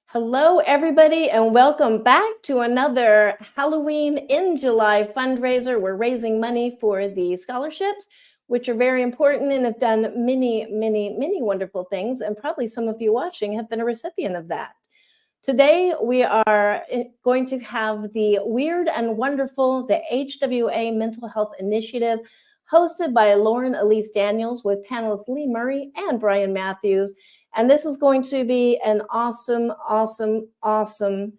Hello, everybody, and welcome back to another Halloween in July fundraiser. We're raising money for the scholarships, which are very important and have done many, many, many wonderful things. And probably some of you watching have been a recipient of that. Today, we are going to have the Weird and Wonderful, the HWA Mental Health Initiative, hosted by Lauren Elise Daniels with panelists Lee Murray and Brian Matthews. And this is going to be an awesome, awesome, awesome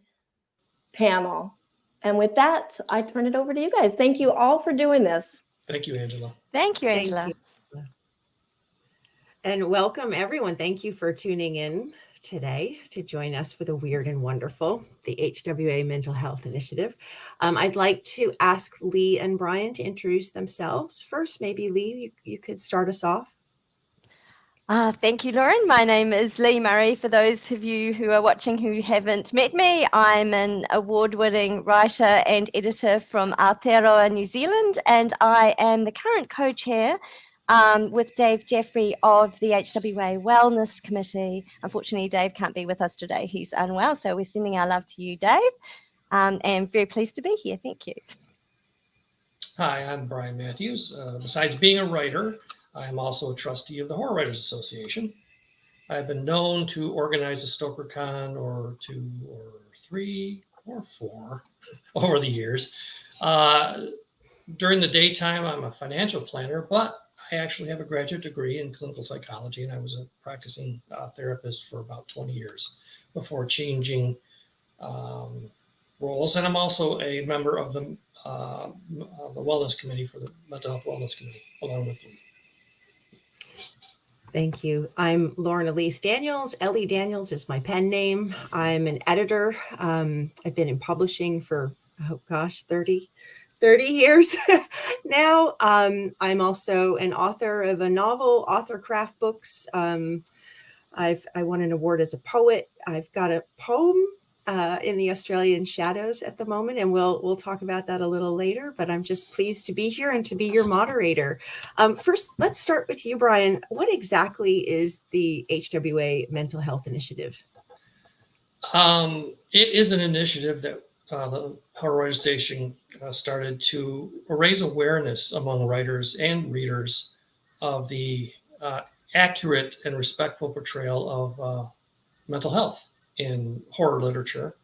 panel. And with that, I turn it over to you guys. Thank you all for doing this. Thank you, Angela. Thank you, Angela. Thank you. And welcome, everyone. Thank you for tuning in today to join us for the Weird and Wonderful, the HWA Mental Health Initiative. I'd like to ask Lee and Brian to introduce themselves. First, maybe Lee, you could start us off. Thank you, Lauren. My name is Lee Murray. For those of you who are watching who haven't met me, I'm an award-winning writer and editor from Aotearoa, New Zealand, and I am the current co-chair with Dave Jeffery of the HWA Wellness Committee. Unfortunately, Dave can't be with us today. He's unwell, so we're sending our love to you, Dave, and very pleased to be here. Thank you. Hi, I'm Brian Matthews. Besides being a writer, I'm also a trustee of the Horror Writers Association. I've been known to organize a StokerCon or 2 or 3 or 4 over the years. During the daytime, I'm a financial planner, but I actually have a graduate degree in clinical psychology, and I was a practicing therapist for about 20 years before changing roles. And I'm also a member of the Wellness Committee for the Mental Health Wellness Committee, along with Lee. Thank you. I'm Lauren Elise Daniels. Ellie Daniels is my pen name. I'm an editor. I've been in publishing for, 30 years now. I'm also an author of a novel, Author Craft Books. I won an award as a poet. I've got a poem in the Australian Shadows at the moment, and we'll talk about that a little later, but I'm just pleased to be here and to be your moderator. First, let's start with you, Brian. What exactly is the HWA Mental Health Initiative? It is an initiative that the Horror Writers Association started to raise awareness among writers and readers of the accurate and respectful portrayal of mental health in horror literature.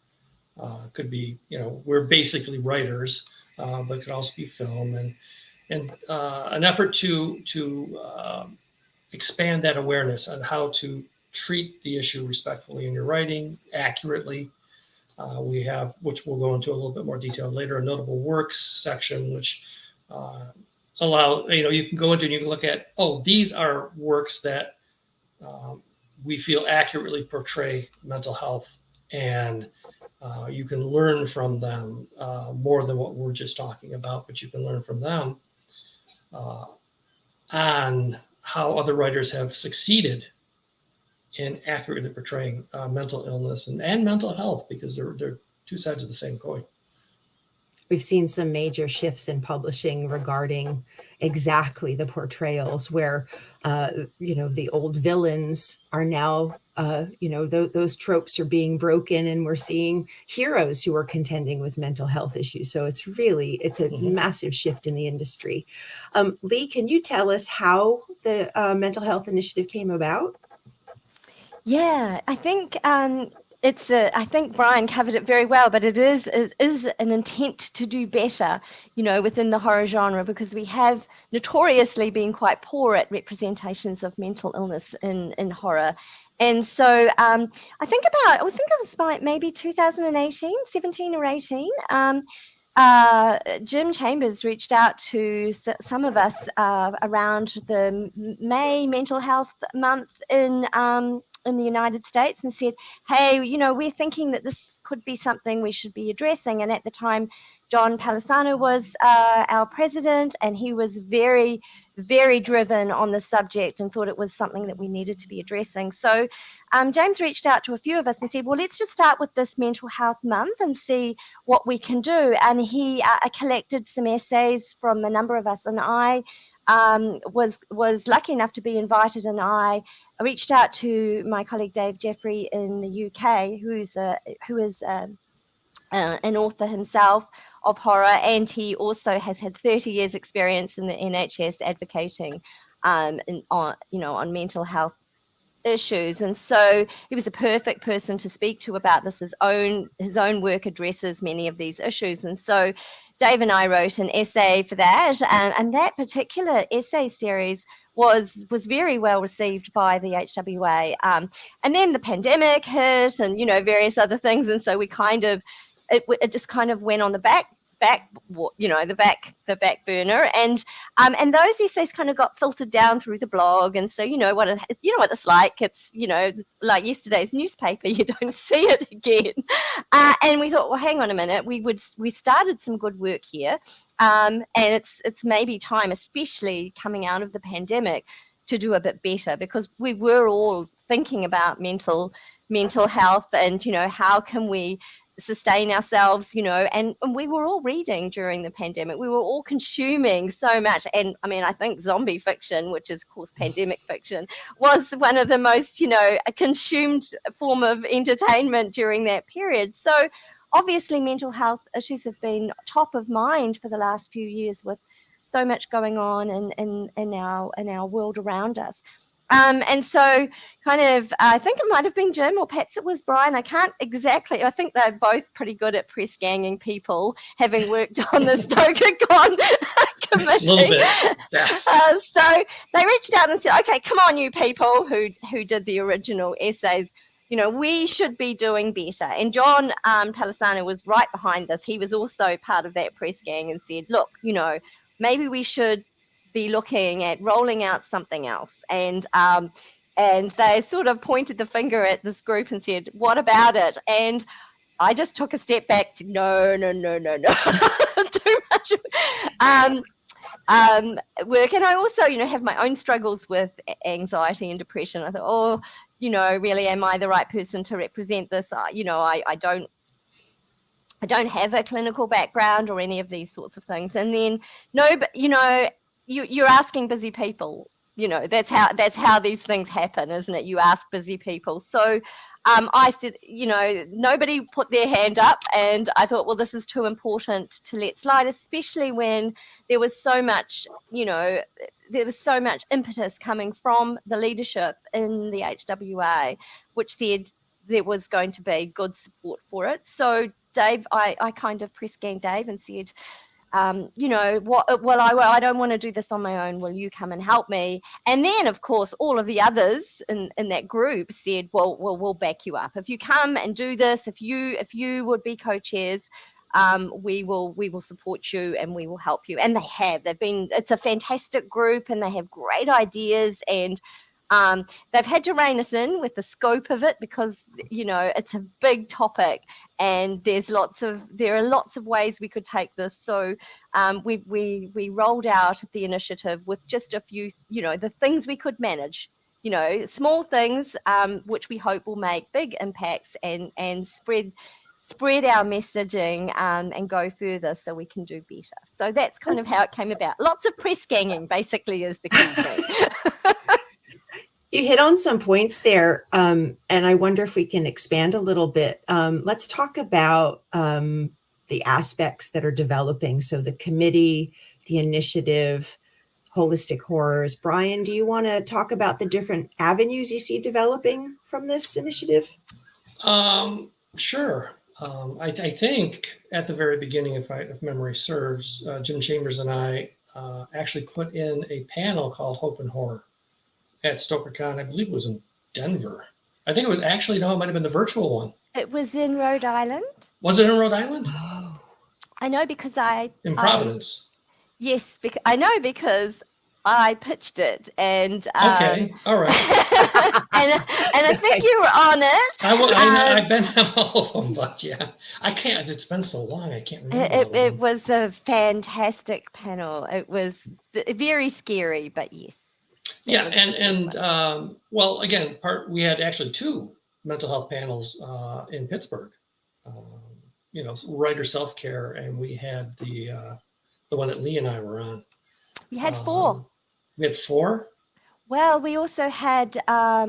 Could be, we're basically writers, but it could also be film, and an effort to expand that awareness on how to treat the issue respectfully in your writing, accurately. We have, which we'll go into a little bit more detail later, a notable works section, which allow, you can go into and you can look at, these are works that we feel accurately portray mental health, and you can learn from them more than what we're just talking about, but you can learn from them on how other writers have succeeded in accurately portraying mental illness and mental health, because they're two sides of the same coin. We've seen some major shifts in publishing regarding exactly the portrayals where, the old villains are now, those tropes are being broken, and we're seeing heroes who are contending with mental health issues. So it's a massive shift in the industry. Lee, can you tell us how the Mental Health Initiative came about? Yeah, I think I think Brian covered it very well, but it is an intent to do better, within the horror genre, because we have notoriously been quite poor at representations of mental illness in horror. And so I think it was maybe 2018, 17 or 18. Jim Chambers reached out to some of us around the May Mental Health Month in the United States, and said, hey, we're thinking that this could be something we should be addressing. And at the time, John Palisano was our president, and he was very, very driven on the subject and thought it was something that we needed to be addressing. So James reached out to a few of us and said, well, let's just start with this Mental Health Month and see what we can do. And he collected some essays from a number of us, and I was lucky enough to be invited, and I reached out to my colleague Dave Jeffery in the UK, who is an author himself of horror, and he also has had 30 years experience in the NHS advocating on mental health issues, and so he was a perfect person to speak to about this. His own work addresses many of these issues, and so Dave and I wrote an essay for that, and that particular essay series was very well received by the HWA. And then the pandemic hit, and various other things, and so we it just kind of went on the back burner, and those essays kind of got filtered down through the blog, and so what it's like. It's like yesterday's newspaper, you don't see it again. And we thought, well, hang on a minute, we started some good work here, and it's maybe time, especially coming out of the pandemic, to do a bit better, because we were all thinking about mental health, and how can we sustain ourselves, and we were all reading during the pandemic. We were all consuming so much, and I mean, I think zombie fiction, which is of course pandemic fiction, was one of the most consumed form of entertainment during that period. So obviously mental health issues have been top of mind for the last few years, with so much going on in our world around us. And so kind of, I think it might have been Jim, or perhaps it was Brian. I can't exactly. I think they're both pretty good at press ganging people, having worked on the StokerCon committee. A little bit, yeah. So they reached out and said, okay, come on, you people who did the original essays, we should be doing better. And John Palisano was right behind this. He was also part of that press gang, and said, look, maybe we should be looking at rolling out something else. And they sort of pointed the finger at this group and said, what about it? And I just took a step back to no. Too much work. And I also, have my own struggles with anxiety and depression. I thought, really, am I the right person to represent this? I don't have a clinical background or any of these sorts of things. And then, no, but, you're asking busy people. That's how these things happen, isn't it? You ask busy people. So I said, nobody put their hand up, and I thought, well, this is too important to let slide, especially when there was so much, impetus coming from the leadership in the HWA, which said there was going to be good support for it. So Dave, I kind of press ganged Dave and said, I don't want to do this on my own. Will you come and help me? And then, of course, all of the others in that group said, well, we'll back you up. If you come and do this, if you would be co-chairs, we will support you and we will help you. And it's a fantastic group, and they have great ideas, and they've had to rein us in with the scope of it, because it's a big topic, and there are lots of ways we could take this. So we rolled out the initiative with just a few, the things we could manage, small things, which we hope will make big impacts and spread our messaging and go further, so we can do better. So that's kind of how it came about. Lots of press ganging basically is the key thing. You hit on some points there, and I wonder if we can expand a little bit. Let's talk about the aspects that are developing. So the committee, the initiative, holistic horrors. Brian, do you want to talk about the different avenues you see developing from this initiative? Sure. I think at the very beginning, if memory serves, Jim Chambers and I actually put in a panel called Hope and Horror at StokerCon. I believe it was in Denver. I think it was actually, no, it might have been the virtual one. It was in Rhode Island. Was it in Rhode Island? Oh. I know because in Providence. Yes, I know because I pitched it, and okay, all right. and I think you were on it. I've been on all of them, but yeah, I can't. It's been so long, I can't remember. It was a fantastic panel. It was very scary, but yes. Yeah, and well, again, we had actually two mental health panels in Pittsburgh. Writer self-care, and we had the one that Lee and I were on. You had four. We had 4. Well, we also had a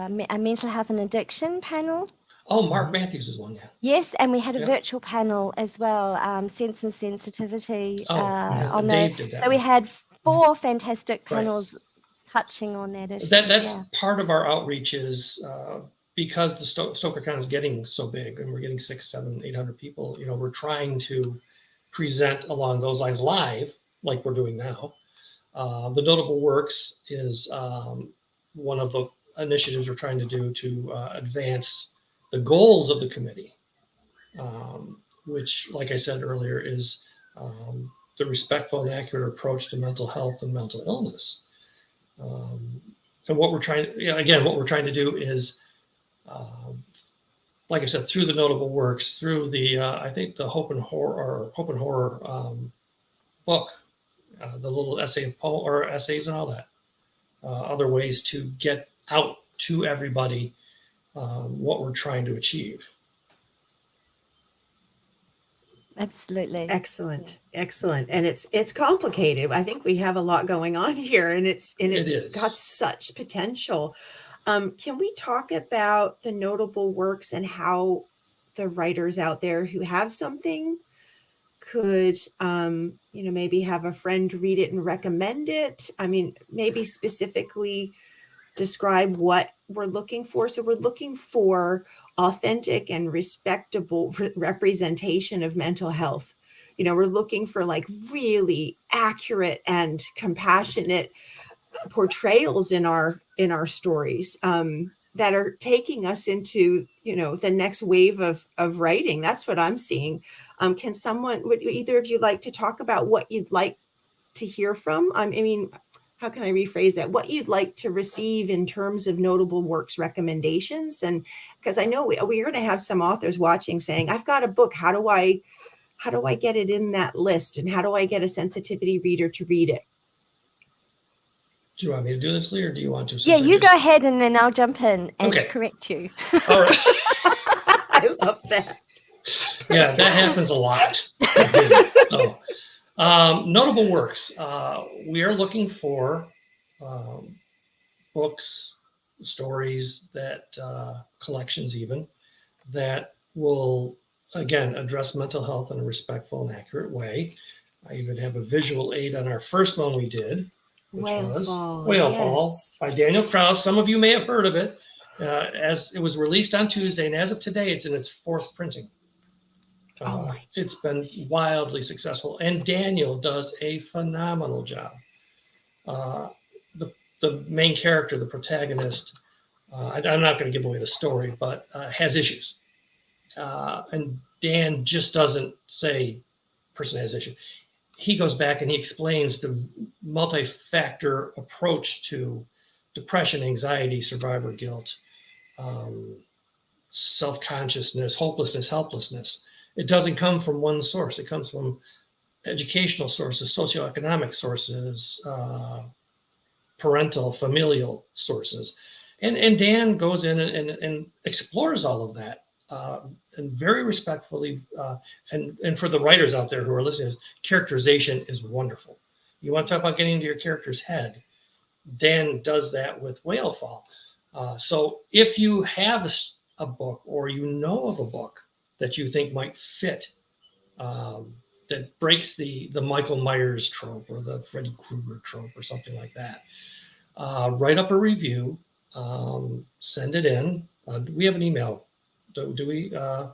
mental health and addiction panel. Oh, Mark Matthews is one, yeah. Yes, and we had a Yep. virtual panel as well, sense and sensitivity. Oh, yes, on Dave did that so we one. had 4 fantastic Right. panels touching on that issue. That's yeah. part of our outreach is because the StokerCon is getting so big and we're getting 600, 700, 800 people, we're trying to present along those lines live, like we're doing now. The Notable Works is one of the initiatives we're trying to do to advance the goals of the committee, which, like I said earlier, is the respectful and accurate approach to mental health and mental illness. And what we're trying to do is, like I said, through the Notable Works, through the I think the Hope and Horror book, the little essays and all that, other ways to get out to everybody what we're trying to achieve. Absolutely. Excellent. And it's complicated. I think we have a lot going on here, and it's got such potential. Can we talk about the Notable Works and how the writers out there who have something could maybe have a friend read it and recommend it? I mean, maybe specifically describe what we're looking for. So we're looking for authentic and respectable representation of mental health. We're looking for like really accurate and compassionate portrayals in our stories that are taking us into the next wave of writing. That's what I'm seeing. Would either of you like to talk about what you'd like to hear from? I mean, how can I rephrase that? What you'd like to receive in terms of Notable Works recommendations? And because I know we're going to have some authors watching saying, I've got a book. How do I get it in that list? And how do I get a sensitivity reader to read it? Do you want me to do this, Lee, or do you want to? Yeah, you go ahead and then I'll jump in and correct you. All right. I love that. Yeah, that happens a lot. Notable Works. We are looking for books, stories, collections even, that will, again, address mental health in a respectful and accurate way. I even have a visual aid on our first one we did, which was Whale Fall by Daniel Krauss. Some of you may have heard of it, as it was released on Tuesday, and as of today, it's in its 4th printing. It's been wildly successful, and Daniel does a phenomenal job. The main character, the protagonist, I'm not going to give away the story, but has issues. And Dan just doesn't say person has issue. He goes back and he explains the multi-factor approach to depression, anxiety, survivor guilt, self-consciousness, hopelessness, helplessness. It doesn't come from one source. It comes from educational sources, socioeconomic sources, parental, familial sources. And Dan goes in and explores all of that. And very respectfully, and for the writers out there who are listening, characterization is wonderful. You want to talk about getting into your character's head, Dan does that with Whale Fall. So if you have a book, or you know of a book that you think might fit, that breaks the Michael Myers trope or the Freddy Krueger trope or something like that, write up a review, send it in. We have an email. Do we?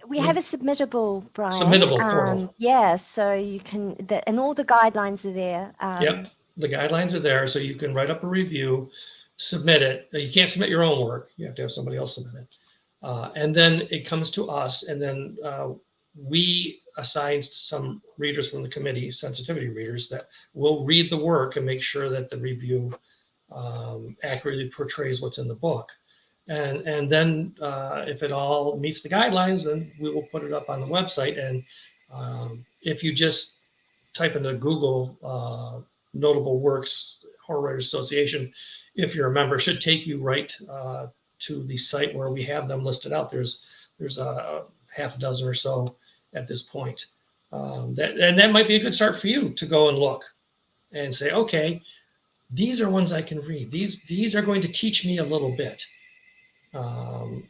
We have a submittable, Brian. Submittable portal. Yeah, so you can, and all the guidelines are there. Yep, the guidelines are there, so you can write up a review, submit it. You can't submit your own work. You have to have somebody else submit it. And then it comes to us, and then we assign some readers from the committee, sensitivity readers, that will read the work and make sure that the review accurately portrays what's in the book. And then if it all meets the guidelines, then we will put it up on the website. And if you just type into Google Notable Works Horror Writers Association, if you're a member, should take you right to the site where we have them listed out. There's a half a dozen or so at this point. That might be a good start for you to go and look and say, okay, these are ones I can read. These are going to teach me a little bit. I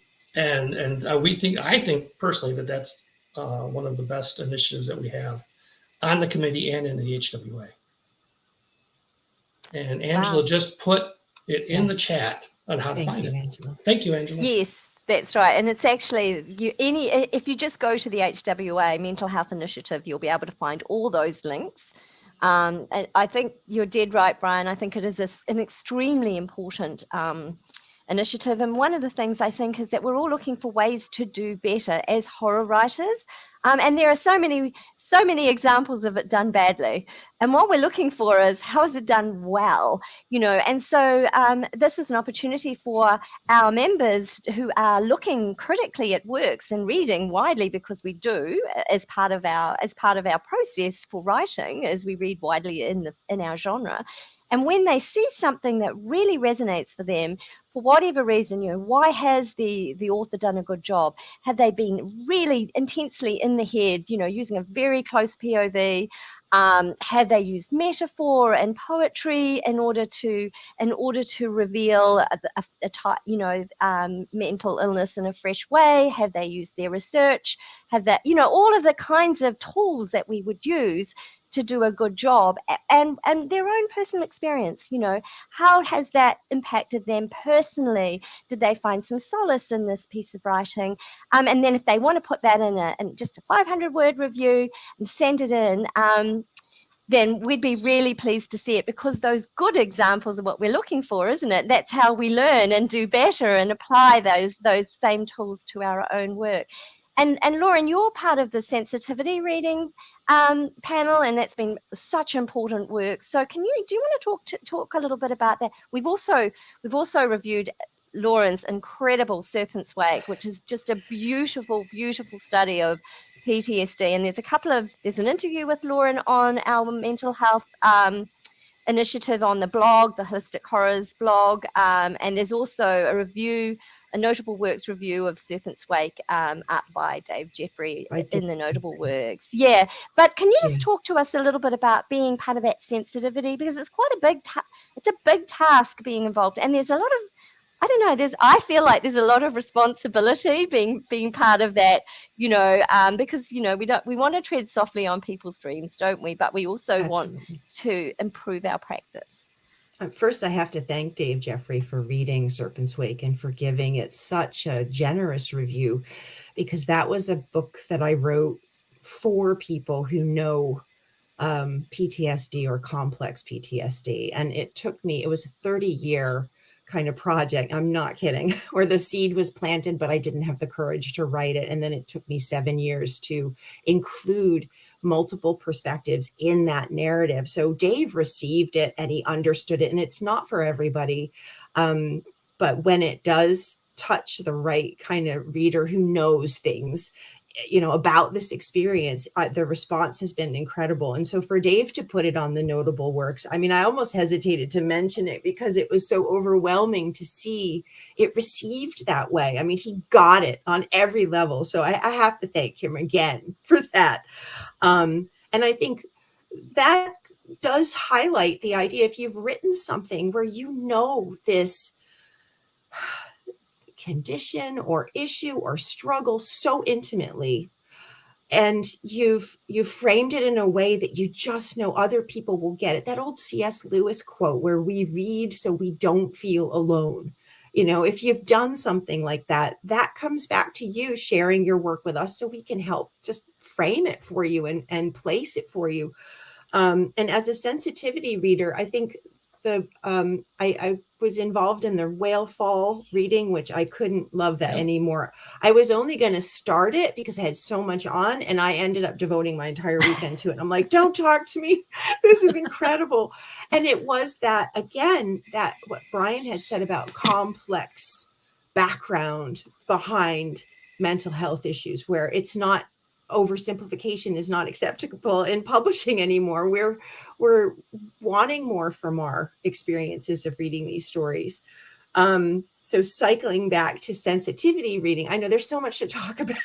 think personally that that's one of the best initiatives that we have on the committee and in the HWA. And Angela just put it in the chat on how to find it. Angela. Thank you, Angela. Yes, that's right. And it's actually, if you just go to the HWA Mental Health Initiative, you'll be able to find all those links. And I think you're dead right, Brian. I think it is an extremely important initiative. And one of the things I think is that we're all looking for ways to do better as horror writers. And there are so many examples of it done badly. And what we're looking for is, how is it done well? And so this is an opportunity for our members who are looking critically at works and reading widely, because we do as part of our process for writing, as we read widely in our genre. And when they see something that really resonates for them, for whatever reason, why has the author done a good job? Have they been really intensely in the head, using a very close POV? Have they used metaphor and poetry in order to reveal a mental illness in a fresh way? Have they used their research? Have that, all of the kinds of tools that we would use to do a good job, and their own personal experience, how has that impacted them personally? Did they find some solace in this piece of writing? And then if they want to put that in just a 500-word review and send it in, then we'd be really pleased to see it, because those good examples are what we're looking for, isn't it? That's how we learn and do better and apply those same tools to our own work. And Lauren, you're part of the sensitivity reading panel, and that's been such important work. So do you want to talk a little bit about that? We've also reviewed Lauren's incredible Serpent's Wake, which is just a beautiful, beautiful study of PTSD. And there's an interview with Lauren on our mental health initiative on the blog, the Holistic Horrors blog, and there's also a notable works review of Serpent's Wake up by Dave Jeffery in the notable works. Yeah, but can you just talk to us a little bit about being part of that sensitivity, because it's quite a big task being involved, and there's a lot of, I feel like there's a lot of responsibility being part of that, because we want to tread softly on people's dreams, don't we? But we also want to improve our practice. First, I have to thank Dave Jeffery for reading Serpent's Wake and for giving it such a generous review, because that was a book that I wrote for people who know PTSD or complex PTSD. And it was a 30-year kind of project. I'm not kidding, where the seed was planted, but I didn't have the courage to write it. And then it took me 7 years to include multiple perspectives in that narrative. So Dave received it and he understood it, and it's not for everybody. But when it does touch the right kind of reader who knows things, about this experience, the response has been incredible. And so for Dave to put it on the notable works, I almost hesitated to mention it because it was so overwhelming to see it received that way. He got it on every level. So I have to thank him again for that. And I think that does highlight the idea, if you've written something where this condition or issue or struggle so intimately, and you've framed it in a way that you just know other people will get it. That old C.S. Lewis quote, where we read so we don't feel alone. If you've done something like that, that comes back to you sharing your work with us so we can help just frame it for you and place it for you. And as a sensitivity reader, I think I was involved in the Whale Fall reading, which I couldn't love that anymore. I was only going to start it because I had so much on, and I ended up devoting my entire weekend to it. I'm like, don't talk to me. This is incredible. And it was that, again, that what Brian had said about complex background behind mental health issues, where it's not, oversimplification is not acceptable in publishing anymore. We're wanting more from our experiences of reading these stories. So cycling back to sensitivity reading, I know there's so much to talk about.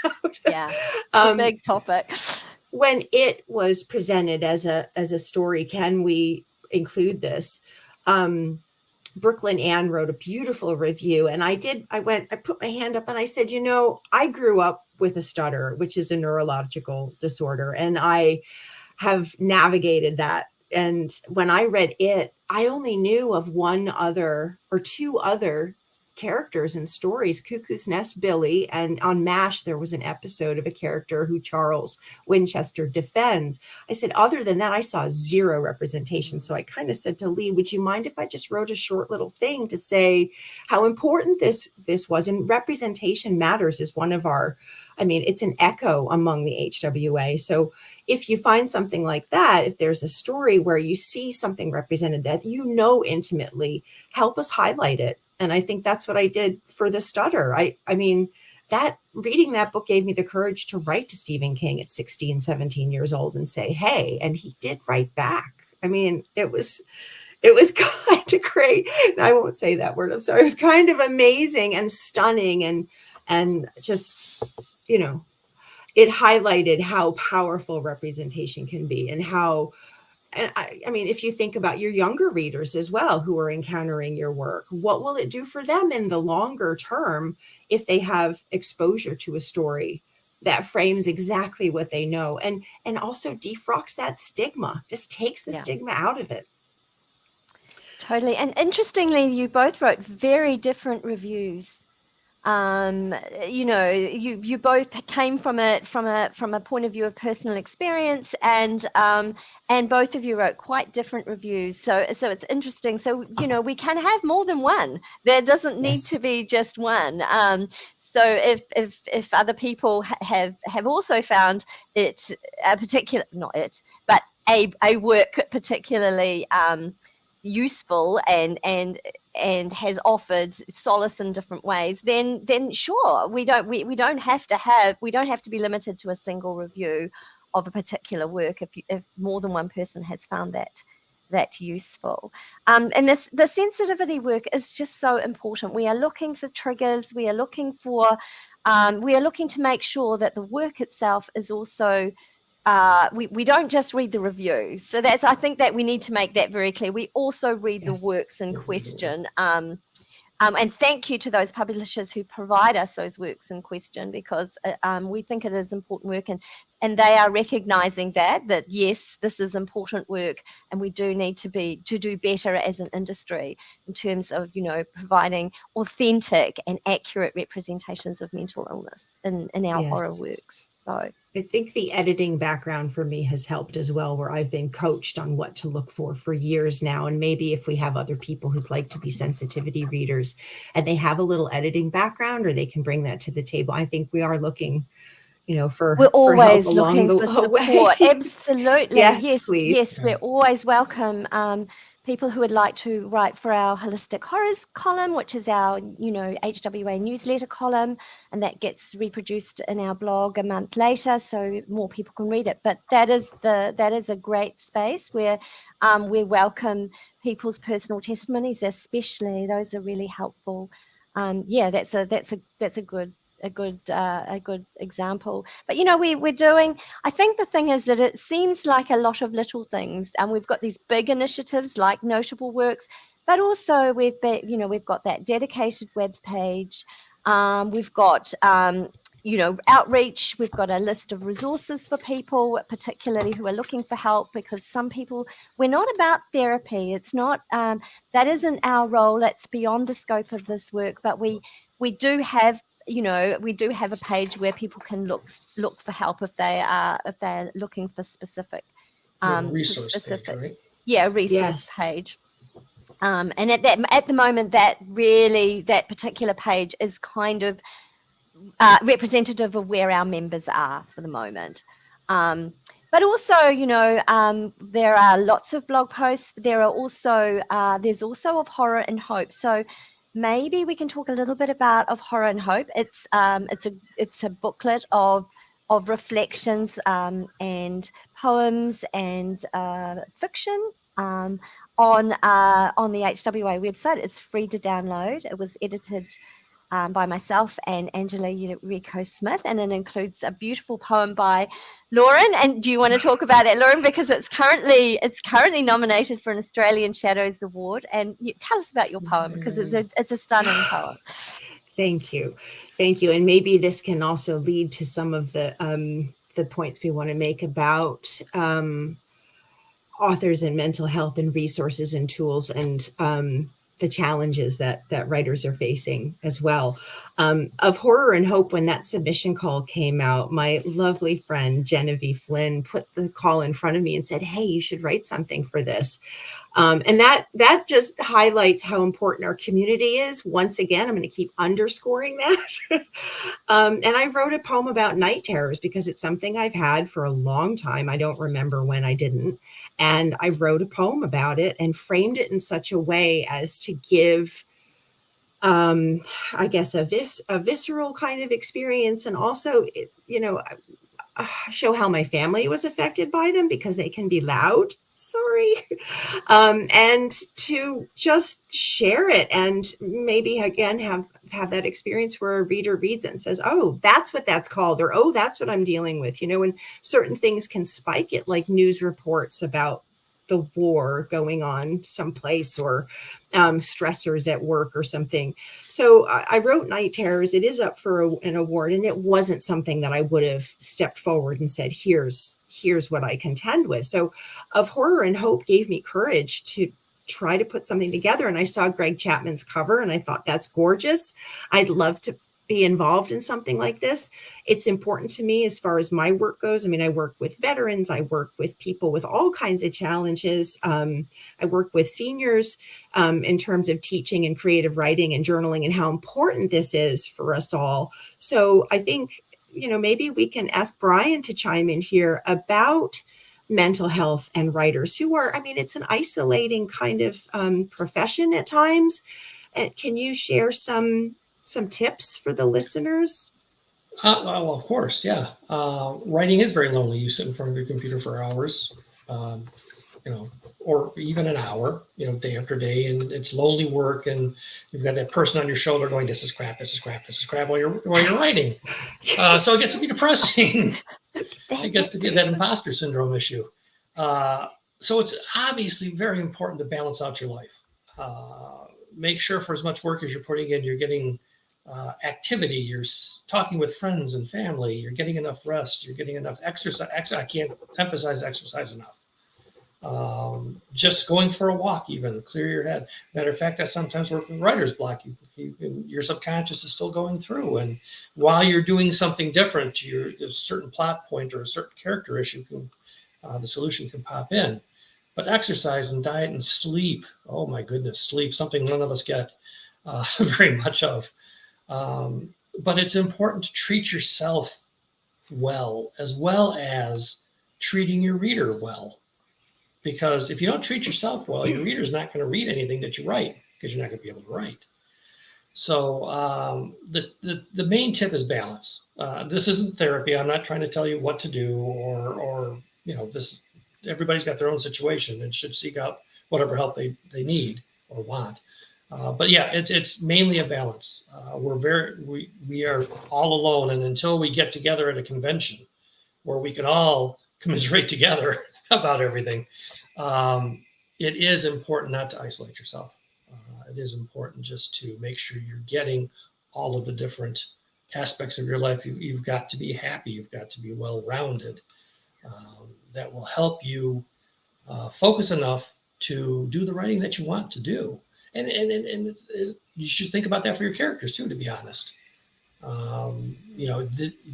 Yeah, it's a big topic. when it was presented as a story, can we include this? Brooklyn Ann wrote a beautiful review, and I put my hand up and I said, I grew up with a stutter, which is a neurological disorder, and I have navigated that. And when I read it, I only knew of one other or two other characters and stories, Cuckoo's Nest Billy, and on MASH there was an episode of a character who Charles Winchester defends. I said, other than that, I saw zero representation. So I kind of said to Lee, would you mind if I just wrote a short little thing to say how important this was? And representation matters is one of our, it's an echo among the HWA. So if you find something like that, if there's a story where you see something represented that intimately, help us highlight it. And I think that's what I did for the stutter. Reading that book gave me the courage to write to Stephen King at 16, 17 years old and say, hey, and he did write back. It was kind of great. I won't say that word. I'm sorry. It was kind of amazing and stunning and just, it highlighted how powerful representation can be and how, if you think about your younger readers as well, who are encountering your work, what will it do for them in the longer term if they have exposure to a story that frames exactly what they know and also defrocks that stigma, just takes the stigma out of it. Totally. And interestingly, you both wrote very different reviews. You both came from it from a point of view of personal experience, and both of you wrote quite different reviews. So it's interesting. So we can have more than one. There doesn't need to be just one. So if other people have also found it a work particularly useful and has offered solace in different ways, then sure, we don't have to be limited to a single review of a particular work if more than one person has found that useful. And the sensitivity work is just so important. We are looking for triggers. We are looking to make sure that the work itself is also we don't just read the review. So I think that we need to make that very clear. We also read the works in question. And thank you to those publishers who provide us those works in question, because we think it is important work, and they are recognizing that yes, this is important work, and we do need to do better as an industry in terms of providing authentic and accurate representations of mental illness in our horror works. So I think the editing background for me has helped as well, where I've been coached on what to look for years now. And maybe if we have other people who'd like to be sensitivity readers and they have a little editing background, or they can bring that to the table. I think we are looking, we're always help looking along for the support. way. Absolutely. Yes, please. Yes, we're always welcome. People who would like to write for our Holistic Horrors column, which is our, HWA newsletter column, and that gets reproduced in our blog a month later, so more people can read it. But that is a great space where we welcome people's personal testimonies, especially. Those are really helpful. That's a good example. But we're doing, I think the thing is that it seems like a lot of little things, and we've got these big initiatives like Notable Works, but also we've got that dedicated web page, we've got outreach, we've got a list of resources for people particularly who are looking for help, because some people, we're not about therapy, it's not that isn't our role, that's beyond the scope of this work, but we do have a page where people can look for help if they're looking for specific resource page, right? Yeah, a resource page. And at the moment, that particular page is kind of representative of where our members are for the moment. But also, there are lots of blog posts. There's also of Horror and Hope. So maybe we can talk a little bit about Of Horror and Hope. It's a booklet of reflections and poems and fiction on the HWA website. It's free to download. It was edited by myself and Angela Rico-Smith, and it includes a beautiful poem by Lauren. And do you want to talk about that, Lauren? Because it's currently nominated for an Australian Shadows Award. And tell us about your poem, because it's a stunning poem. Thank you. And maybe this can also lead to some of the points we want to make about authors and mental health and resources and tools and the challenges that writers are facing as well. Of Horror and Hope, when that submission call came out, my lovely friend Genevieve Flynn put the call in front of me and said, "Hey, you should write something for this." And that just highlights how important our community is. Once again, I'm going to keep underscoring that. And I wrote a poem about night terrors because it's something I've had for a long time. I don't remember when I didn't. And I wrote a poem about it and framed it in such a way as to give, I guess, a visceral kind of experience, and also, show how my family was affected by them, because they can be loud. Sorry. And to just share it, and maybe again have that experience where a reader reads it and says, "Oh, that's what that's called," or "Oh, that's what I'm dealing with." And certain things can spike it, like news reports about the war going on someplace, or stressors at work or something. So I wrote Night Terrors. It is up for an award, and it wasn't something that I would have stepped forward and said, here's what I contend with. So Of Horror and Hope gave me courage to try to put something together. And I saw Greg Chapman's cover and I thought, that's gorgeous. I'd love to be involved in something like this. It's important to me as far as my work goes. I mean, I work with veterans, I work with people with all kinds of challenges. I work with seniors in terms of teaching and creative writing and journaling, and how important this is for us all. So I think, maybe we can ask Brian to chime in here about mental health and writers who are, it's an isolating kind of profession at times. And can you share some tips for the listeners? Well, of course, yeah. Writing is very lonely. You sit in front of your computer for hours, or even an hour, day after day, and it's lonely work, and you've got that person on your shoulder going, "This is crap, this is crap, this is crap," while you're writing. Yes. So it gets to be depressing. It gets to be that imposter syndrome issue. So it's obviously very important to balance out your life. Make sure for as much work as you're putting in, you're getting activity, you're talking with friends and family, you're getting enough rest, you're getting enough exercise. I can't emphasize exercise enough. Just going for a walk, even clear your head. Matter of fact, I sometimes work with writer's block. Your subconscious is still going through, and while you're doing something different, there's a certain plot point or a certain character issue, the solution can pop in. But exercise and diet and sleep, oh my goodness, sleep, something none of us get very much of. But it's important to treat yourself well as treating your reader well. Because if you don't treat yourself well, your reader's not going to read anything that you write, because you're not going to be able to write. So the main tip is balance. This isn't therapy. I'm not trying to tell you what to do, or this. Everybody's got their own situation and should seek out whatever help they need or want. But yeah, it's mainly a balance. We are all alone, and until we get together at a convention where we can all commiserate together about everything, it is important not to isolate yourself. It is important just to make sure you're getting all of the different aspects of your life. You've got to be happy. You've got to be well-rounded. That will help you focus enough to do the writing that you want to do. And you should think about that for your characters too, to be honest.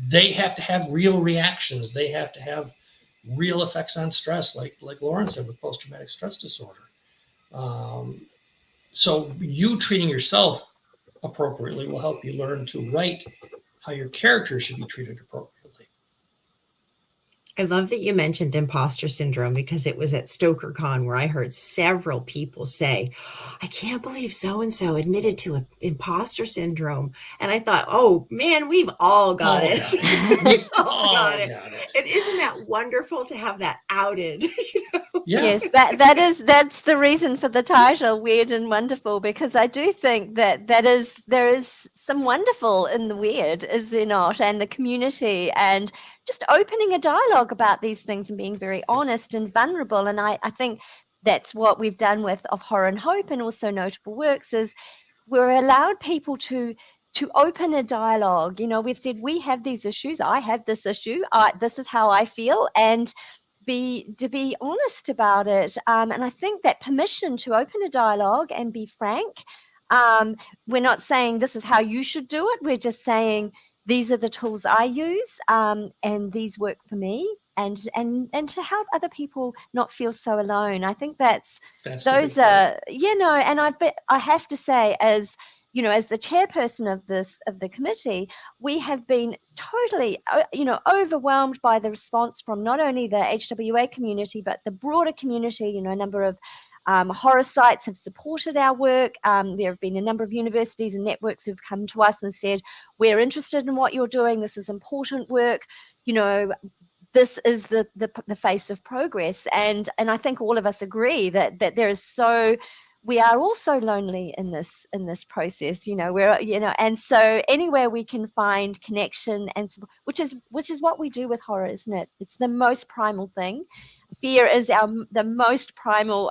They have to have real reactions. They have to have real effects on stress, like Lauren said, with post-traumatic stress disorder. So you treating yourself appropriately will help you learn to write how your characters should be treated appropriately. I love that you mentioned imposter syndrome, because it was at StokerCon where I heard several people say, "I can't believe so-and-so admitted to imposter syndrome." And I thought, oh man, we've all got it. We've all got it. And isn't that wonderful to have that outed? Yeah. Yes, that's the reason for the title, Weird and Wonderful, because I do think that there is some wonderful in the weird, is there not? And the community, and just opening a dialogue about these things and being very honest and vulnerable. And I think that's what we've done with Of Horror and Hope, and also Notable Works, is we're allowed people to open a dialogue. We've said we have these issues, I have this issue, this is how I feel, and to be honest about it. And I think that permission to open a dialogue and be frank, we're not saying this is how you should do it, we're just saying these are the tools I use, and these work for me, and to help other people not feel so alone. I think that's those are, and I have to say, as the chairperson of the committee, we have been totally, overwhelmed by the response from not only the HWA community, but the broader community. A number of horror sites have supported our work. There have been a number of universities and networks who've come to us and said, we're interested in what you're doing. This is important work. This is the face of progress. And I think all of us agree that there is we are also lonely in this process, and so anywhere we can find connection and support, which is what we do with horror, isn't it? It's the most primal thing. Fear is the most primal,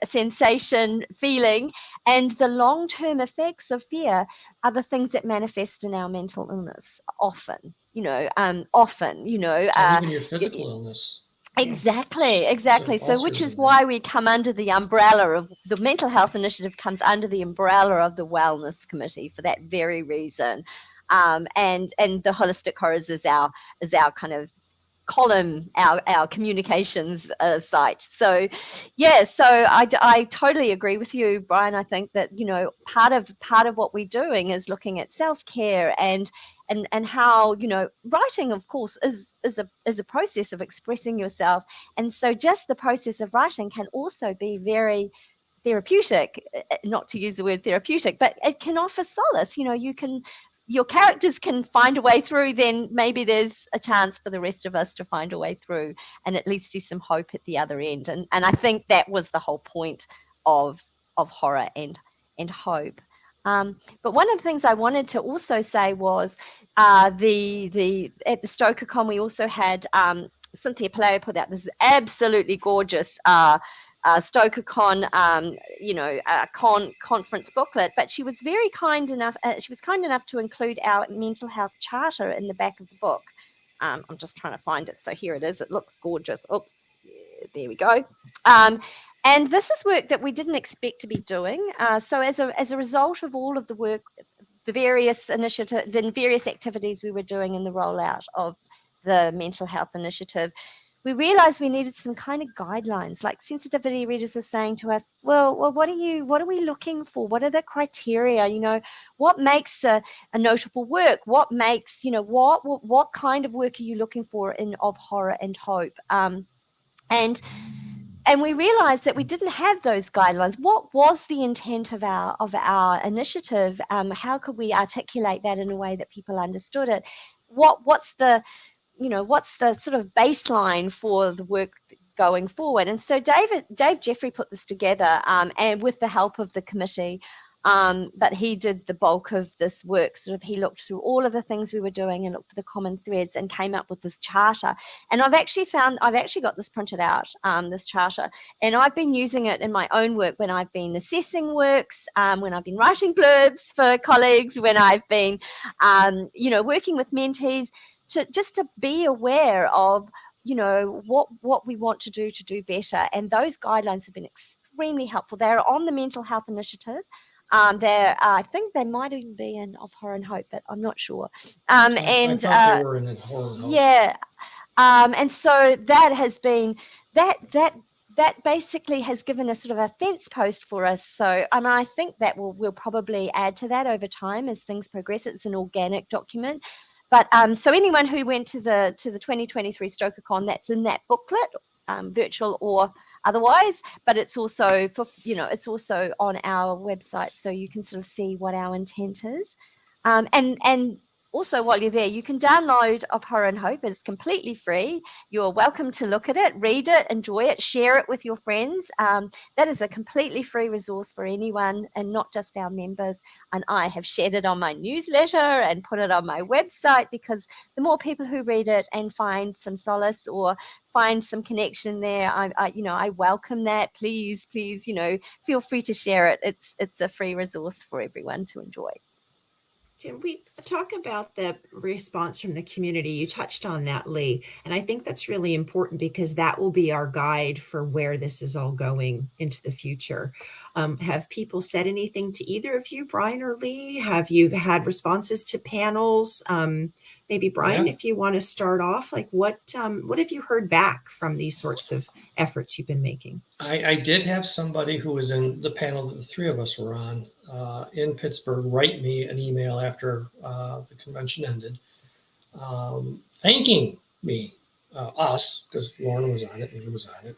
sensation, feeling, and the long-term effects of fear are the things that manifest in our mental illness often, even your physical illness. Exactly. So which is why we come under the umbrella of the Mental Health Initiative, comes under the umbrella of the Wellness Committee for that very reason. And the Holistic Horrors is our kind of column, our communications site. So I totally agree with you, Brian. I think that part of what we're doing is looking at self-care and how writing, of course, is a process of expressing yourself, and so just the process of writing can also be very therapeutic, not to use the word therapeutic, but it can offer solace. Your characters can find a way through, then maybe there's a chance for the rest of us to find a way through and at least see some hope at the other end. And I think that was the whole point of horror and hope. But one of the things I wanted to also say was at the StokerCon, we also had Cynthia Palaio put out this absolutely gorgeous StokerCon, conference booklet, but she was very kind enough. She was kind enough to include our mental health charter in the back of the book. I'm just trying to find it. So here it is. It looks gorgeous. Oops, yeah, there we go. And this is work that we didn't expect to be doing. So as a result of all of the work, the various initiatives, the various activities we were doing in the rollout of the Mental Health Initiative, we realized we needed some kind of guidelines. Like sensitivity readers are saying to us, well, what are we looking for? What are the criteria? What makes a notable work? What makes, what kind of work are you looking for in Of Horror and Hope? And we realized that we didn't have those guidelines. What was the intent of our initiative? How could we articulate that in a way that people understood it? What's the sort of baseline for the work going forward? And so Dave Jeffery put this together, and with the help of the committee, but he did the bulk of this work. Sort of, he looked through all of the things we were doing and looked for the common threads and came up with this charter. And I've actually got this printed out, this charter, and I've been using it in my own work when I've been assessing works, when I've been writing blurbs for colleagues, when I've been, working with mentees, to be aware of, what we want to do better. And those guidelines have been extremely helpful. They're on the Mental Health Initiative. I think they might even be in Of Horror and Hope, but I'm not sure. I thought they were in Horror and Hope. Yeah. And so that has been that basically has given us sort of a fence post for us. So I think that we'll probably add to that over time as things progress. It's an organic document. But so anyone who went to the 2023 StokerCon, that's in that booklet, virtual or otherwise, but it's also it's also on our website, so you can sort of see what our intent is. And also, while you're there, you can download Of Horror and Hope. It's completely free. You're welcome to look at it, read it, enjoy it, share it with your friends. That is a completely free resource for anyone, and not just our members. And I have shared it on my newsletter and put it on my website, because the more people who read it and find some solace or find some connection there, I welcome that. Please, feel free to share it. It's a free resource for everyone to enjoy. Can we talk about the response from the community? You touched on that, Lee, and I think that's really important, because that will be our guide for where this is all going into the future. Have people said anything to either of you, Brian or Lee? Have you had responses to panels? Maybe Brian, if you want to start off, like what have you heard back from these sorts of efforts you've been making? I did have somebody who was in the panel that the three of us were on in Pittsburgh write me an email after the convention ended, thanking me, us, because Lauren was on it, Lee was on it,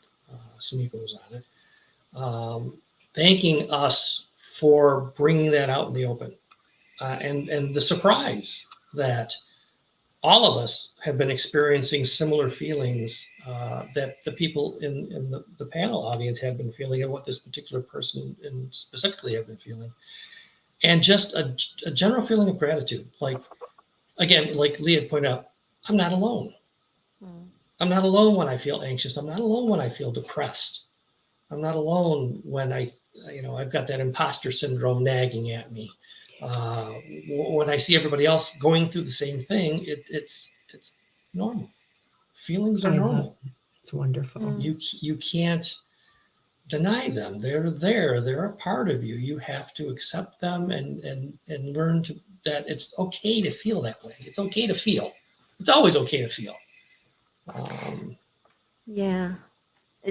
Samika was on it, thanking us for bringing that out in the open, and the surprise that all of us have been experiencing similar feelings that the people in the panel audience have been feeling, and what this particular person in specifically have been feeling. And just a general feeling of gratitude. Like, again, like Lee had pointed out, I'm not alone. I'm not alone when I feel anxious. I'm not alone when I feel depressed. I'm not alone when I've got that imposter syndrome nagging at me. When I see everybody else going through the same thing, it's normal. Feelings are normal. It's wonderful. You can't deny them. They're there. They're a part of you. You have to accept them and learn that it's okay to feel that way. It's okay to feel. It's always okay to feel. Yeah.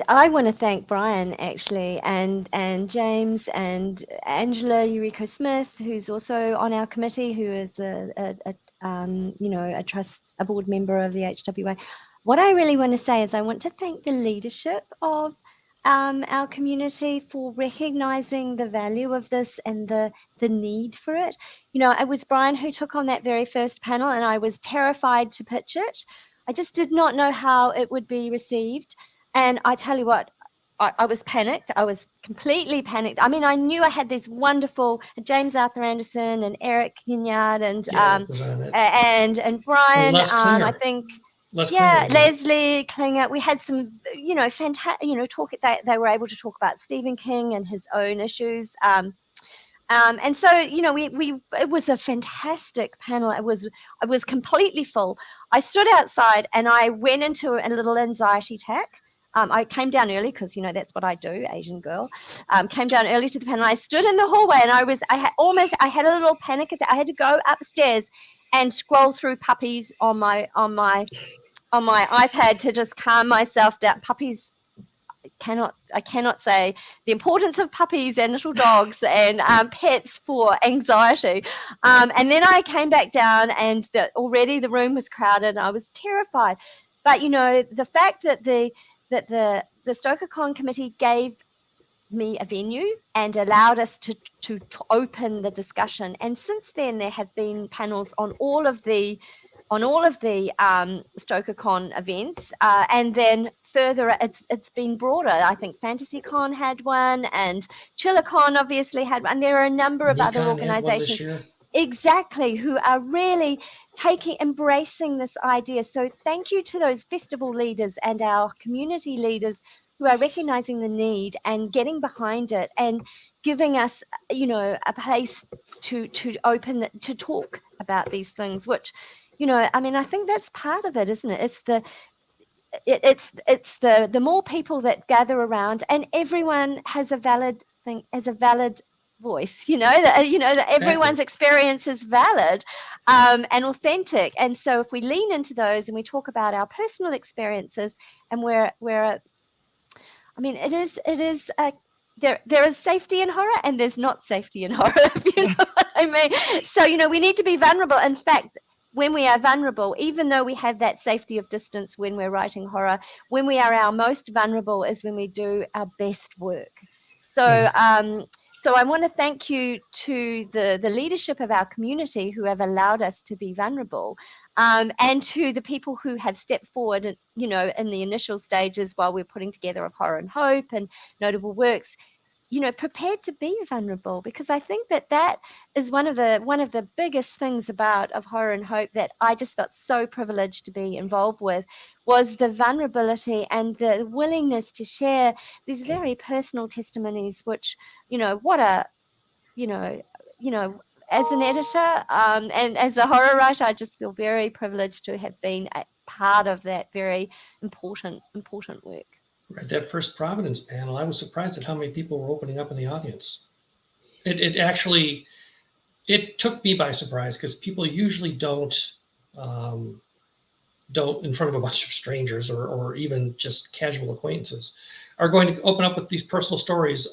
I want to thank Brian, actually, and James and Angela Eureka Smith, who's also on our committee, who is a board member of the HWA. What I really want to say is I want to thank the leadership of our community for recognizing the value of this and the need for it. It was Brian who took on that very first panel, and I was terrified to pitch it. I just did not know how it would be received. And I tell you what, I was panicked. I was completely panicked. I mean, I knew I had these wonderful James Arthur Anderson and Eric Gignard and Brian. I think Leslie Klinger. We had some, fantastic, talk. They were able to talk about Stephen King and his own issues. And so, it was a fantastic panel. I was completely full. I stood outside and I went into a little anxiety attack. I came down early because, that's what I do, Asian girl. Came down early to the panel. I stood in the hallway and I had a little panic attack. I had to go upstairs and scroll through puppies on my iPad to just calm myself down. Puppies, I cannot say the importance of puppies and little dogs and pets for anxiety. And then I came back down, and already the room was crowded and I was terrified. But, the fact that the StokerCon committee gave me a venue and allowed us to open the discussion. And since then, there have been panels on all of the StokerCon events, and then further, it's been broader. I think FantasyCon had one, and ChillerCon obviously had one. And there are a number of other organizations, exactly, who are really embracing this idea. So thank you to those festival leaders and our community leaders who are recognizing the need and getting behind it and giving us, a place to open, to talk about these things, which, I think that's part of it, isn't it? It's the more people that gather around, and everyone has a valid voice, that everyone's experience is valid and authentic. And so if we lean into those and we talk about our personal experiences, and there is safety in horror and there's not safety in horror, if you know what I mean. So, we need to be vulnerable. In fact, when we are vulnerable, even though we have that safety of distance when we're writing horror, when we are our most vulnerable is when we do our best work. So, So I want to thank you to the leadership of our community who have allowed us to be vulnerable, and to the people who have stepped forward, you know, in the initial stages while we're putting together of Horror and Hope and Notable Works, you know, prepared to be vulnerable, because I think that is one of the biggest things about of Horror and Hope that I just felt so privileged to be involved with, was the vulnerability and the willingness to share these very personal testimonies, which, you know, what a, you know, as an editor, and as a horror writer, I just feel very privileged to have been a part of that very important work. Right, that first Providence panel, I was surprised at how many people were opening up in the audience. It actually, it took me by surprise, because people usually don't in front of a bunch of strangers or even just casual acquaintances, are going to open up with these personal stories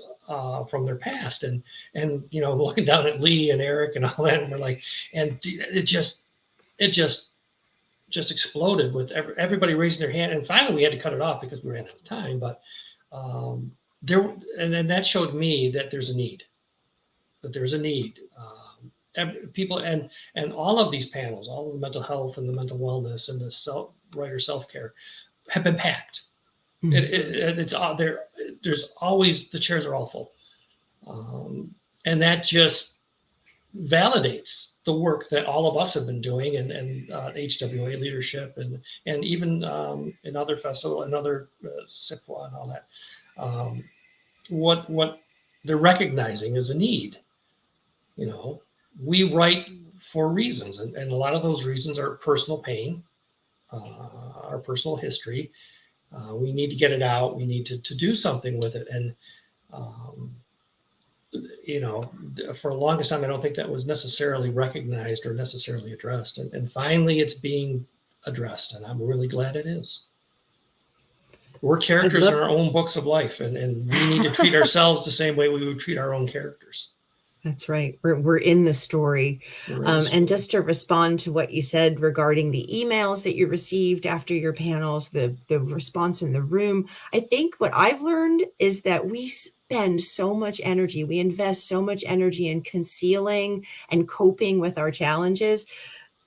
from their past, and you know, looking down at Lee and Eric and all that, and we're like, and it just exploded with everybody raising their hand, and finally we had to cut it off because we ran out of time. But and then that showed me that there's a need. People and all of these panels, all of the mental health and the mental wellness and the writer self-care, have been packed. Mm-hmm. It's there. There's always, the chairs are all full, and that just validates the work that all of us have been doing, and HWA leadership, and even in other festivals, and other SIPWA and all that. What they're recognizing is a need. You know, we write for reasons, and a lot of those reasons are personal pain, our personal history. We need to get it out. We need to do something with it. And, you know, for the longest time, I don't think that was necessarily recognized or necessarily addressed. And finally, it's being addressed, and I'm really glad it is. We're characters in our own books of life, and we need to treat ourselves the same way we would treat our own characters. That's right. We're in the story. And just to respond to what you said regarding the emails that you received after your panels, the response in the room, I think what I've learned is that we spend so much energy, we invest so much energy in concealing and coping with our challenges,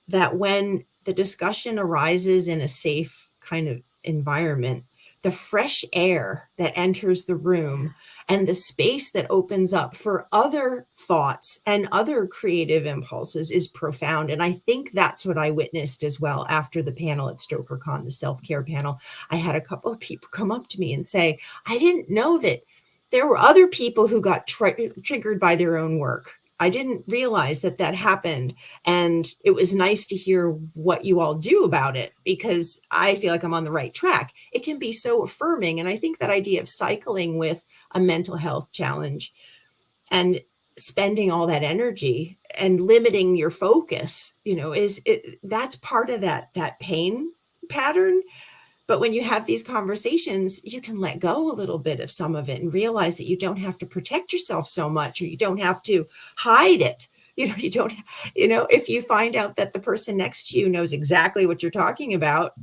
that when the discussion arises in a safe kind of environment, the fresh air that enters the room and the space that opens up for other thoughts and other creative impulses is profound. And I think that's what I witnessed as well after the panel at StokerCon, the self-care panel. I had a couple of people come up to me and say, I didn't know that there were other people who got triggered by their own work. I didn't realize that happened. And it was nice to hear what you all do about it, because I feel like I'm on the right track. It can be so affirming. And I think that idea of cycling with a mental health challenge and spending all that energy and limiting your focus, you know, that's part of that pain pattern. But when you have these conversations, you can let go a little bit of some of it and realize that you don't have to protect yourself so much, or you don't have to hide it. You know, if you find out that the person next to you knows exactly what you're talking about,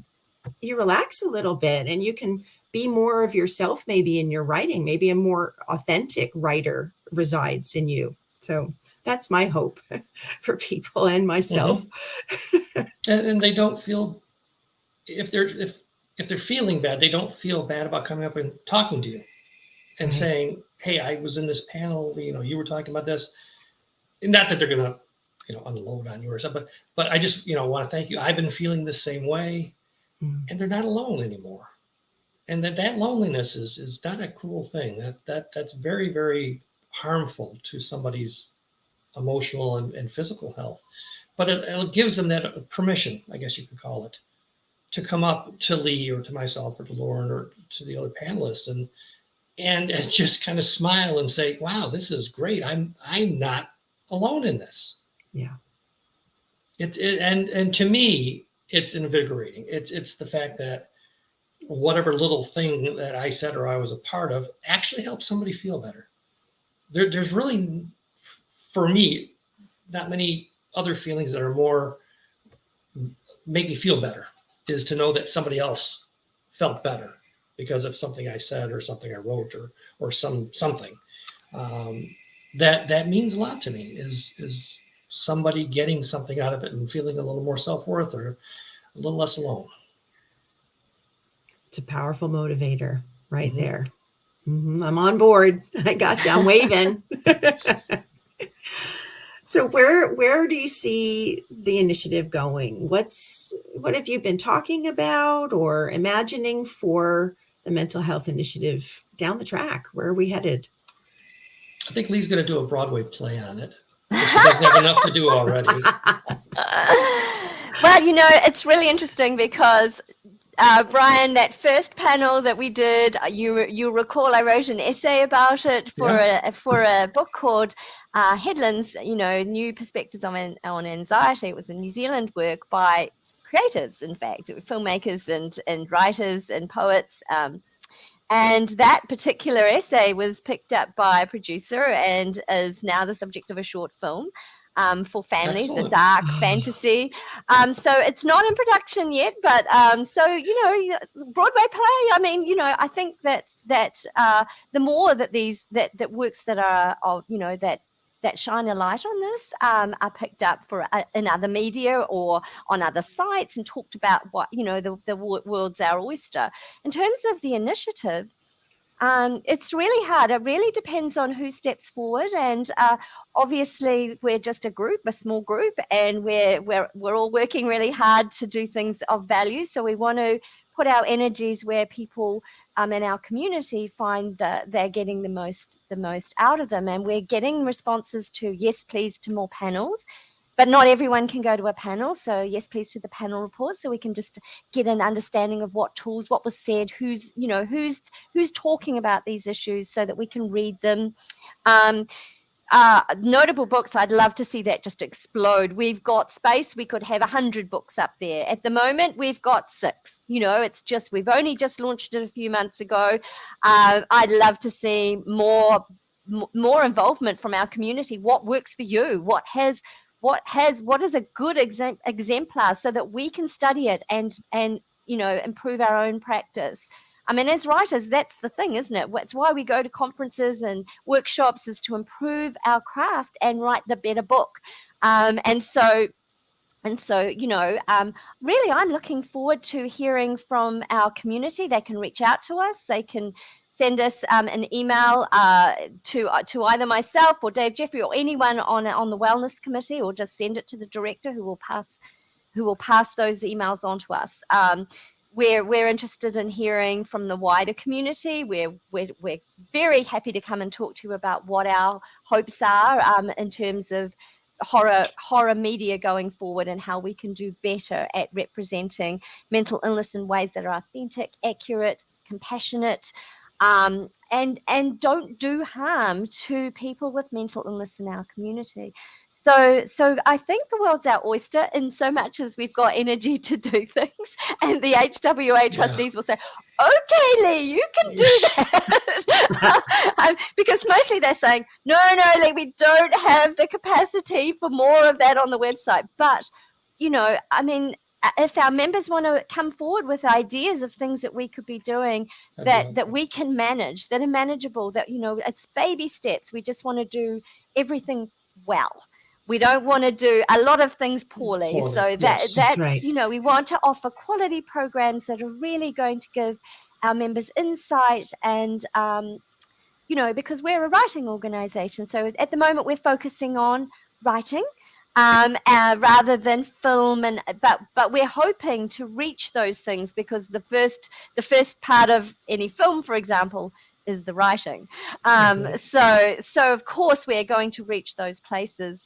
you relax a little bit and you can be more of yourself, maybe in your writing. Maybe a more authentic writer resides in you. So that's my hope for people and myself. Mm-hmm. And they don't feel, if they're feeling bad, they don't feel bad about coming up and talking to you and mm-hmm. saying, hey, I was in this panel, you know, you were talking about this. Not that they're going to, you know, unload on you or something, but I just, you know, want to thank you. I've been feeling the same way, mm-hmm. and they're not alone anymore. And that loneliness is not a cool thing. That's very, very harmful to somebody's emotional and physical health. But it gives them that permission, I guess you could call it, to come up to Lee or to myself or to Lauren or to the other panelists and just kind of smile and say, wow, this is great. I'm not alone in this. Yeah. And to me, it's invigorating. It's the fact that whatever little thing that I said or I was a part of actually helps somebody feel better. There's really, for me, not many other feelings that are more make me feel better, is to know that somebody else felt better because of something I said or something I wrote or something. that means a lot to me, is somebody getting something out of it and feeling a little more self-worth or a little less alone. It's a powerful motivator right Mhm. there. I'm on board. I got you. I'm waving. So where do you see the initiative going? What have you been talking about or imagining for the mental health initiative down the track? Where are we headed? I think Lee's going to do a Broadway play on it, because she doesn't have enough to do already. Well, it's really interesting because Brian, that first panel that we did, you recall I wrote an essay about it for a book called Headlands, New Perspectives on Anxiety. It was a New Zealand work by creatives, in fact, filmmakers and writers and poets. And that particular essay was picked up by a producer and is now the subject of a short film. For families, Excellent. a dark fantasy. So it's not in production yet, but Broadway play. I mean, I think that the more that that works that are that shine a light on this are picked up in other media or on other sites and talked about what the world's our oyster. In terms of the initiative, it's really hard. It really depends on who steps forward, and obviously we're just a small group, and we're all working really hard to do things of value. So we want to put our energies where people in our community find that they're getting the most out of them, and we're getting responses to yes, please, to more panels. But not everyone can go to a panel. So yes, please, to the panel report, so we can just get an understanding of what tools, what was said, who's talking about these issues, so that we can read them. Notable books, I'd love to see that just explode. We've got space. We could have 100 books up there. At the moment, we've got 6. We've only just launched it a few months ago. I'd love to see more involvement from our community. What works for you? What is a good exemplar, so that we can study it and improve our own practice. I mean, as writers, that's the thing, isn't it? It's why we go to conferences and workshops, is to improve our craft and write the better book. Really, I'm looking forward to hearing from our community. They can reach out to us. They can send us an email to either myself or Dave Jeffery or anyone on the wellness committee, or just send it to the director, who will pass those emails on to us. We're interested in hearing from the wider community. We're very happy to come and talk to you about what our hopes are in terms of horror media going forward, and how we can do better at representing mental illness in ways that are authentic, accurate, compassionate, and don't do harm to people with mental illness in our community. So I think the world's our oyster, in so much as we've got energy to do things, and the HWA trustees will say, okay, Lee, you can do that. Because mostly they're saying, no, Lee, we don't have the capacity for more of that on the website. But, I mean, if our members want to come forward with ideas of things that we could be doing that we can manage, that are manageable, that, it's baby steps. We just want to do everything well. We don't want to do a lot of things poorly. So that's right. We want to offer quality programs that are really going to give our members insight, and, because we're a writing organization. So at the moment, we're focusing on writing rather than film, but we're hoping to reach those things, because the first part of any film, for example, is the writing. So of course we're going to reach those places.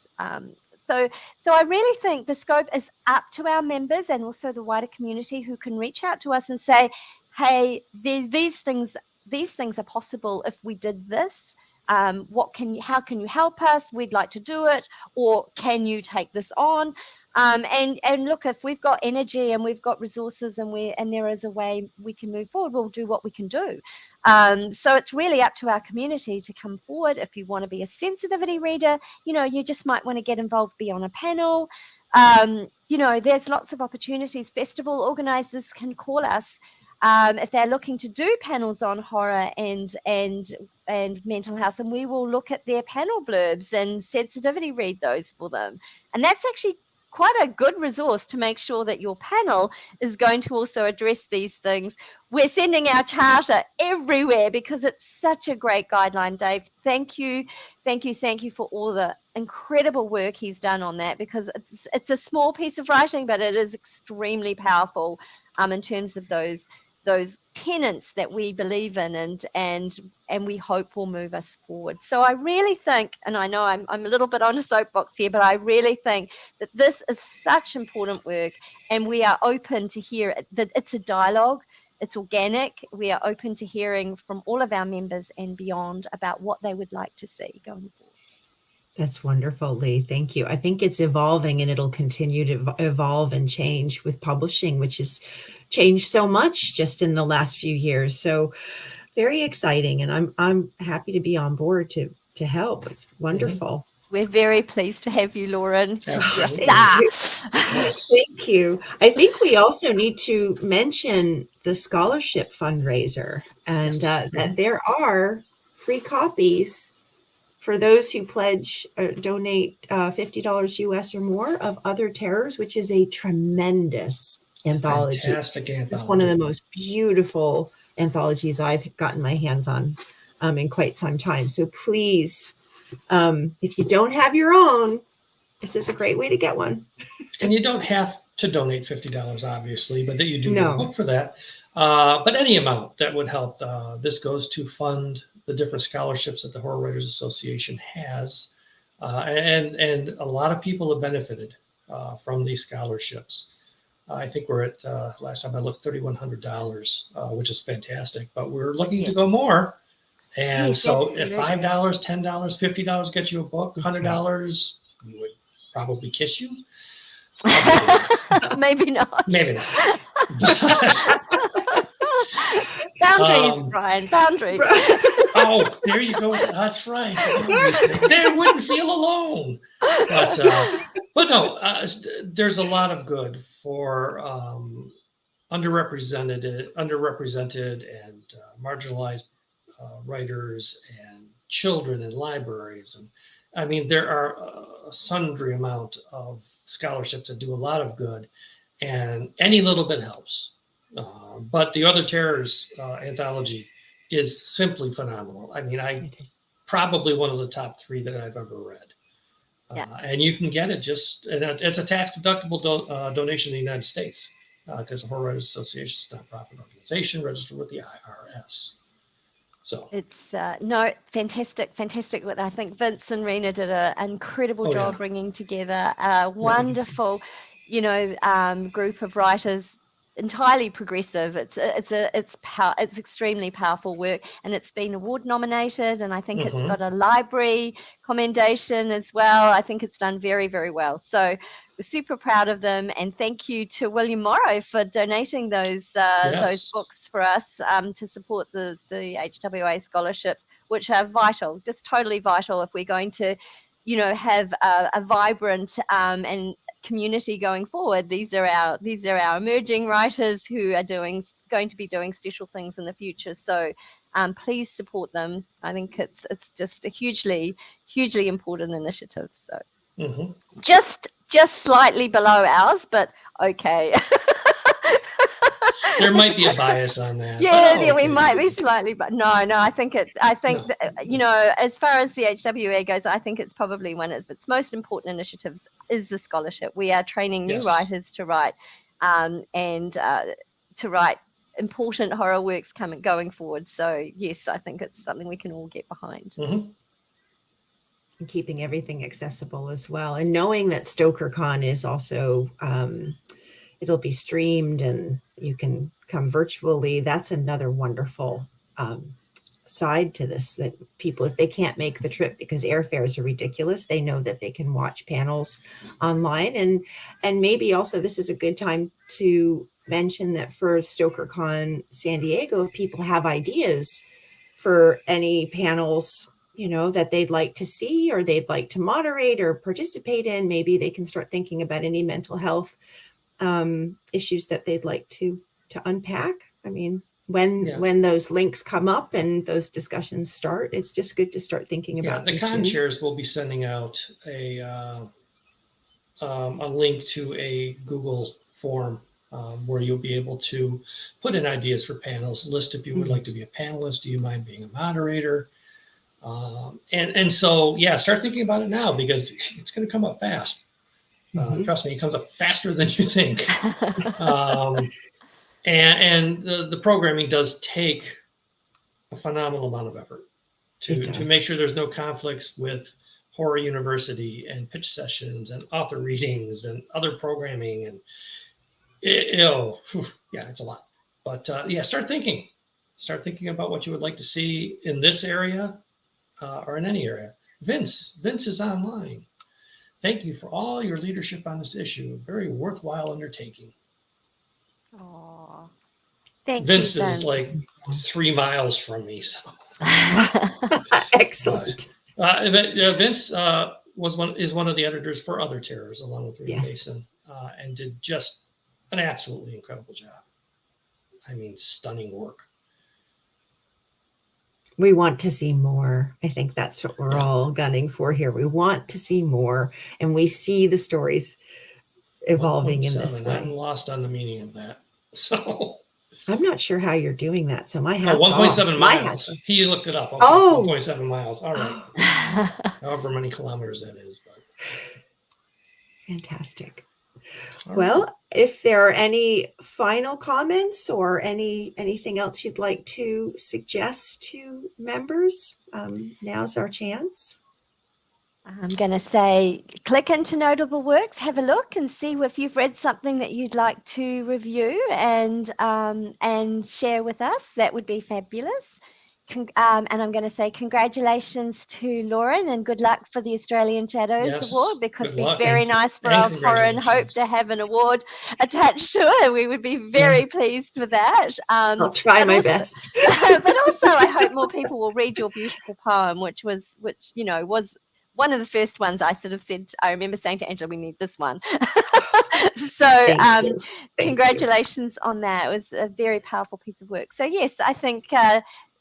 So I really think the scope is up to our members, and also the wider community, who can reach out to us and say, hey, these things are possible if we did this. How can you help us? We'd like to do it, or can you take this on? And look, if we've got energy and we've got resources, and there is a way we can move forward, we'll do what we can do. So it's really up to our community to come forward. If you want to be a sensitivity reader, you just might want to get involved, be on a panel. There's lots of opportunities. Festival organizers can call us. if they're looking to do panels on horror and mental health, and we will look at their panel blurbs and sensitivity read those for them. And that's actually quite a good resource to make sure that your panel is going to also address these things. We're sending our charter everywhere because it's such a great guideline, Dave. Thank you for all the incredible work he's done on that, because it's a small piece of writing, but it is extremely powerful in terms of those tenets that we believe in and we hope will move us forward. So I really think, and I know I'm a little bit on a soapbox here, but I really think that this is such important work, and we are open to hear that it's a dialogue. It's organic. We are open to hearing from all of our members and beyond about what they would like to see going forward. That's wonderful, Lee. Thank you. I think it's evolving, and it'll continue to evolve and change with publishing, which has changed so much just in the last few years. So very exciting. And I'm happy to be on board to help. It's wonderful. We're very pleased to have you, Lauren. Absolutely. Thank you. I think we also need to mention the scholarship fundraiser, and that there are free copies for those who pledge or donate $50 US or more of Other Terrors, which is a tremendous anthology. Fantastic anthology. It's one of the most beautiful anthologies I've gotten my hands on in quite some time. So please, if you don't have your own, this is a great way to get one. And you don't have to donate $50, obviously, but that you do No. look for that. But any amount that would help. This goes to fund the different scholarships that the Horror Writers Association has. And a lot of people have benefited from these scholarships. I think we're at, last time I looked, $3,100, which is fantastic, but we're looking to go more. And Yes, so if absolutely. $5, $10, $50 gets you a book, $100 we would probably kiss you. Maybe not. Maybe not. Boundaries, Brian, boundaries. Oh, there you go. That's right. They wouldn't feel alone. But no, there's a lot of good for underrepresented and marginalized writers and children in libraries. And I mean, there are a sundry amount of scholarships that do a lot of good, and any little bit helps. But the Other Terrors anthology is simply phenomenal. I mean, probably one of the top 3 that I've ever read. And you can get it and it's a tax-deductible donation in the United States, because the Horror Writers Association is a nonprofit organization registered with the IRS. So it's fantastic. I think Vince and Rena did an incredible job bringing together a wonderful, group of writers, entirely progressive. It's extremely powerful work, and it's been award nominated, and I think it's got a library commendation as well. I think it's done very, very well. So we're super proud of them, and thank you to William Morrow for donating those books for us to support the HWA scholarships, which are vital, just totally vital if we're going to, have a vibrant and community going forward. These are our emerging writers who are going to be doing special things in the future. So please support them. I think it's just a hugely important initiative. So just slightly below ours, but okay. there might be a bias on that. Yeah, we might be slightly, but no, I think that, as far as the HWA goes, I think it's probably one of its most important initiatives is the scholarship. We are training new writers to write, and to write important horror works going forward. So yes, I think it's something we can all get behind. And keeping everything accessible as well, and knowing that StokerCon is also it'll be streamed and you can come virtually. That's another wonderful side to this, that people, if they can't make the trip because airfares are ridiculous, they know that they can watch panels online. And maybe also this is a good time to mention that for StokerCon San Diego, if people have ideas for any panels, that they'd like to see or they'd like to moderate or participate in, maybe they can start thinking about any mental health issues that they'd like to unpack. I mean, when those links come up and those discussions start, it's just good to start thinking about the them con soon. chairs will be sending out a link to a Google form where you'll be able to put in ideas for panels, list if you would like to be a panelist, do you mind being a moderator? And so, start thinking about it now, because it's going to come up fast. Trust me, it comes up faster than you think. And the programming does take a phenomenal amount of effort to make sure there's no conflicts with Horror University and pitch sessions and author readings and other programming. And it's a lot. But start thinking about what you would like to see in this area or in any area. Vince is online. Thank you for all your leadership on this issue. A very worthwhile undertaking. Oh, thank Vince you, is like 3 miles from me. So. Excellent. Vince is one of the editors for Other Terrors, along with Ruth Mason, and did just an absolutely incredible job. I mean, stunning work. We want to see more. I think that's what we're all gunning for here. We want to see more, and we see the stories evolving in this way. I'm lost on the meaning of that. So I'm not sure how you're doing that. So my hat's 1.7 off. miles. He looked it up. 1.7 miles. All right. However many kilometers that is. But. Fantastic. All well, right. If there are any final comments or anything else you'd like to suggest to members, now's our chance. I'm going to say, click into Notable Works, have a look and see if you've read something that you'd like to review and share with us. That would be fabulous. And I'm going to say congratulations to Lauren and good luck for the Australian Shadows Award, because it'd be very nice for our Horror and Hope to have an award attached to it. We would be very pleased with that. I'll try my best. But also, I hope more people will read your beautiful poem, which was one of the first ones I sort of said. I remember saying to Angela, we need this one. So congratulations on that. It was a very powerful piece of work. So yes, I think,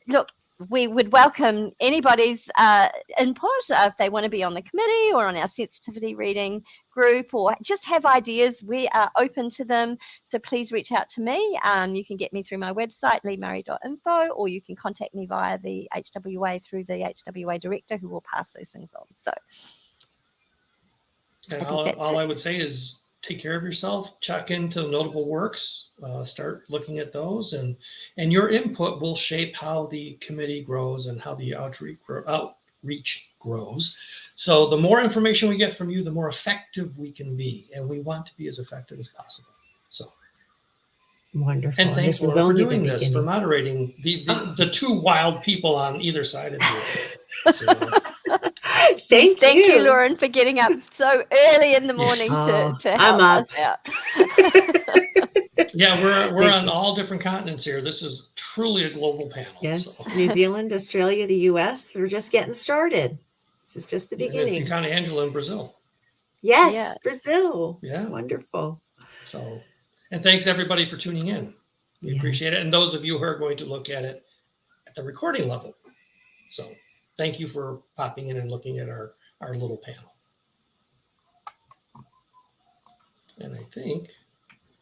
look, we would welcome anybody's input if they want to be on the committee or on our sensitivity reading group or just have ideas. We are open to them. So please reach out to me. You can get me through my website, leemurray.info, or you can contact me via the HWA through the HWA director, who will pass those things on. So all I would say is take care of yourself, check into Notable Works, start looking at those, and your input will shape how the committee grows and how the outreach grows. So the more information we get from you, the more effective we can be, and we want to be as effective as possible. So wonderful. And thanks for doing this, for moderating the 2 wild people on either side of you. So, Thank you, Lauren, for getting up so early in the morning to help us out. We're on all different continents here. This is truly a global panel. Yes, so. New Zealand, Australia, the US, we're just getting started. This is just the beginning. If you count Angela in Brazil. Yes, Brazil. Yeah. Wonderful. So, and thanks everybody for tuning in. We appreciate it. And those of you who are going to look at it at the recording level. So thank you for popping in and looking at our little panel. And I think